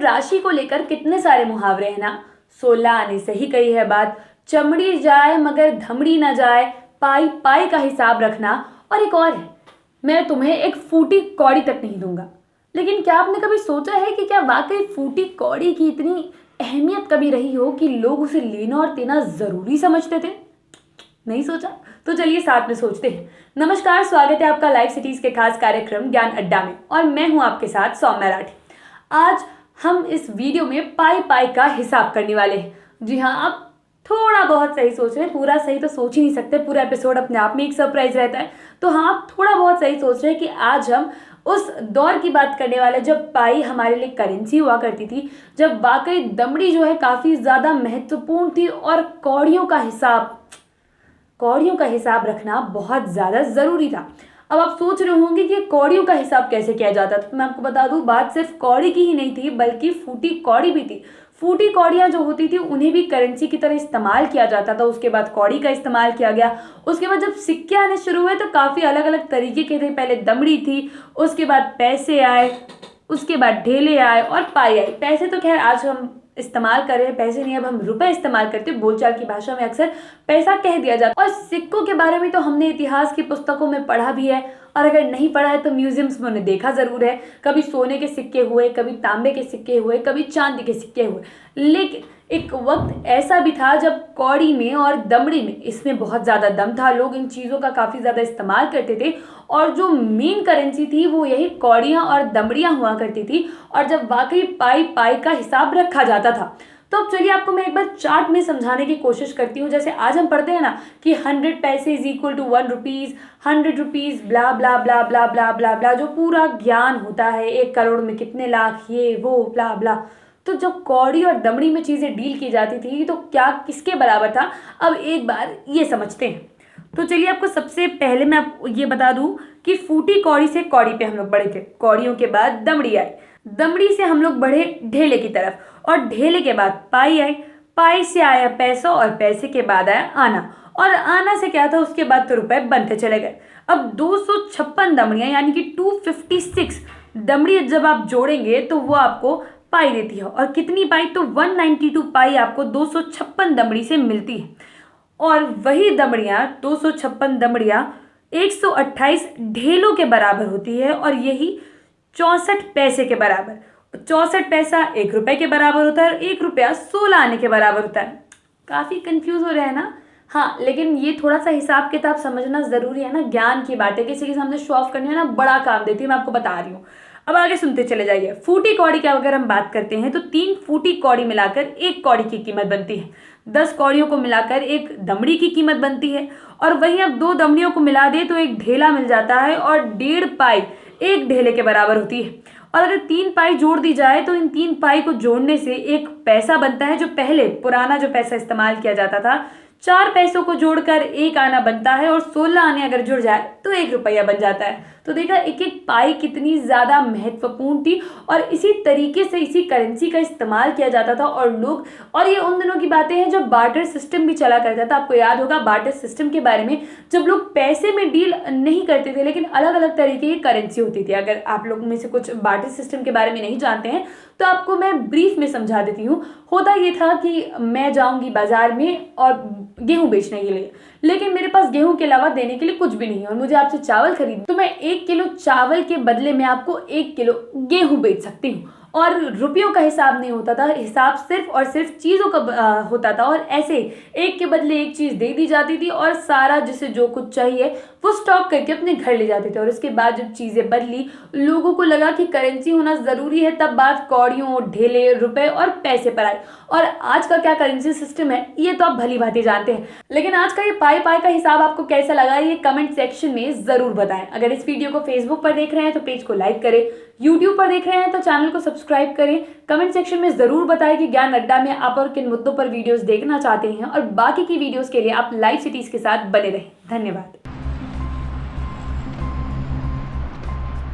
राशि को लेकर कितने सारे मुहावरे हैं ना। 16 आने से ही कही है बात, चमड़ी जाए मगर धमड़ी ना जाए, पाई पाई का हिसाब रखना। और एक और है, मैं तुम्हें एक फूटी कौड़ी तक नहीं दूंगा। लेकिन क्या आपने कभी सोचा है कि क्या वाकई फूटी कौड़ी की इतनी अहमियत कभी रही हो कि लोग उसे लेना और देना जरूरी समझते थे? नहीं सोचा? तो चलिए साथ में सोचते हैं। नमस्कार, स्वागत है आपका लाइव सिटीज के खास कार्यक्रम ज्ञान अड्डा में, और मैं हूं आपके साथ सौम्या राठी। आज हम इस वीडियो में पाई पाई का हिसाब करने वाले हैं। जी हाँ, आप थोड़ा बहुत सही सोच रहे हैं, पूरा सही तो सोच ही नहीं सकते, पूरा एपिसोड अपने आप में एक सरप्राइज रहता है। तो हाँ, आप थोड़ा बहुत सही सोच रहे हैं कि आज हम उस दौर की बात करने वाले जब पाई हमारे लिए करेंसी हुआ करती थी, जब वाकई दमड़ी जो है काफ़ी ज़्यादा महत्वपूर्ण थी और कौड़ियों का हिसाब रखना बहुत ज़्यादा ज़रूरी था। अब आप सोच रहे होंगे कि कौड़ियों का हिसाब कैसे किया जाता था। तो मैं आपको बता दूं, बात सिर्फ कौड़ी की ही नहीं थी, बल्कि फूटी कौड़ी भी थी। फूटी कौड़ियाँ जो होती थी उन्हें भी करेंसी की तरह इस्तेमाल किया जाता था। उसके बाद कौड़ी का इस्तेमाल किया गया। उसके बाद जब सिक्के आने शुरू हुए तो काफ़ी अलग अलग तरीके के थे। पहले दमड़ी थी, उसके बाद पैसे आए, उसके बाद ढेले आए और पाई आई। पैसे तो खैर आज हम इस्तेमाल कर रहे हैं, पैसे नहीं, अब हम रुपए इस्तेमाल करते हैं। बोलचाल की भाषा में अक्सर पैसा कह दिया जाता है। और सिक्कों के बारे में तो हमने इतिहास की पुस्तकों में पढ़ा भी है, और अगर नहीं पढ़ा है तो म्यूजियम्स में उन्हें देखा जरूर है। कभी सोने के सिक्के हुए, कभी तांबे के सिक्के हुए, कभी चांदी के सिक्के हुए। लेकिन एक वक्त ऐसा भी था जब कौड़ी में और दमड़ी में इसमें बहुत ज़्यादा दम था। लोग इन चीज़ों का काफ़ी ज़्यादा इस्तेमाल करते थे, और जो मेन करेंसी थी वो यही कौड़ियाँ और दमड़ियाँ हुआ करती थी। और जब वाकई पाई पाई का हिसाब रखा जाता था, तो अब चलिए आपको मैं एक बार चार्ट में समझाने की कोशिश करती हूँ। जैसे आज हम पढ़ते हैं ना कि 100 पैसे is equal to 1 rupees, 100 rupees blah blah blah blah blah blah blah, जो पूरा ज्ञान होता है, 1 करोड़ में कितने लाख, ये वो ब्ला ब्ला। तो जब कौड़ी और दमड़ी में चीज़ें डील की जाती थी तो क्या किसके बराबर था, अब एक बार ये समझते हैं। तो चलिए आपको सबसे पहले मैं आपको ये बता दूं कि फूटी कौड़ी से कौड़ी पे हम लोग बढ़े थे, कौड़ियों के बाद दमड़ी आई, दमड़ी से हम लोग बढ़े ढेले की तरफ, और ढेले के बाद पाई आई, पाई से आया पैसा, और पैसे के बाद आया आना, और आना से क्या था, उसके बाद तो रुपए बनते चले गए। अब 256 दमड़ियाँ यानी कि 256 दमड़ी जब आप जोड़ेंगे तो वो आपको पाई देती है। और कितनी पाई, तो 192 पाई आपको 256 दमड़ी से मिलती है। और वही दमड़ियाँ 256 दमड़ियाँ 128 ढेलों के बराबर होती है, और यही 64 पैसे के बराबर। 64 पैसा 1 रुपए के बराबर होता है, और 1 रुपया 16 आने के बराबर होता है। काफ़ी कंफ्यूज हो रहे हैं ना? हाँ, लेकिन ये थोड़ा सा हिसाब किताब समझना ज़रूरी है ना। ज्ञान की बात है, किसी के सामने शो ऑफ करनी है ना, बड़ा काम देती है, मैं आपको बता रही हूँ। अब आगे सुनते चले जाइए। फूटी कौड़ी की अगर हम बात करते हैं तो 3 फूटी कौड़ी मिलाकर 1 कौड़ी की कीमत बनती है। 10 कौड़ियों को मिलाकर 1 दमड़ी की कीमत बनती है, और वहीं अब 2 दमड़ियों को मिला दे तो 1 ढेला मिल जाता है, और 1.5 पाई 1 ढेले के बराबर होती है। और अगर 3 पाई जोड़ दी जाए तो इन 3 पाई को जोड़ने से 1 पैसा बनता है, जो पहले पुराना जो पैसा इस्तेमाल किया जाता था। 4 पैसों को जोड़कर 1 आना बनता है, और 16 आने अगर जुड़ जाए तो 1 रुपया बन जाता है। तो देखा एक एक पाई कितनी ज़्यादा महत्वपूर्ण थी, और इसी तरीके से इसी करेंसी का इस्तेमाल किया जाता था। और ये उन दिनों की बातें हैं जब बार्टर सिस्टम भी चला करता था। आपको याद होगा बार्टर सिस्टम के बारे में, जब लोग पैसे में डील नहीं करते थे, लेकिन अलग अलग तरीके की करेंसी होती थी। अगर आप लोग में से कुछ बार्टर सिस्टम के बारे में नहीं जानते हैं तो आपको मैं ब्रीफ में समझा देती हूँ। होता ये था कि मैं जाऊँगी बाजार में और गेहूँ बेचने के लिए, लेकिन मेरे पास गेहूं के अलावा देने के लिए कुछ भी नहीं है, और मुझे आपसे चावल खरीदना, तो मैं 1 किलो चावल के बदले में आपको 1 किलो गेहूं बेच सकती हूँ। और रुपयों का हिसाब नहीं होता था, हिसाब सिर्फ और सिर्फ चीज़ों का होता था। और ऐसे एक के बदले एक चीज़ दे दी जाती थी, और सारा जिसे जो कुछ चाहिए वो स्टॉक करके अपने घर ले जाते थे। और उसके बाद जब चीज़ें बदली, लोगों को लगा कि करेंसी होना ज़रूरी है, तब बात कौड़ियों, ढेले, रुपए और पैसे पर आई। और आज का क्या करेंसी सिस्टम है ये तो आप भली भांति जानते हैं। लेकिन आज का ये पाई पाई का हिसाब आपको कैसा लगा, ये कमेंट सेक्शन में ज़रूर बताएं। अगर इस वीडियो को फेसबुक पर देख रहे हैं तो पेज को लाइक करें, यूट्यूब पर देख रहे हैं तो चैनल को सब्सक्राइब करें। कमेंट सेक्शन में ज़रूर बताएं कि ज्ञान अड्डा में आप और किन मुद्दों पर वीडियोस देखना चाहते हैं, और बाकी की वीडियोस के लिए आप लाइव सिटीज़ के साथ बने रहें। धन्यवाद।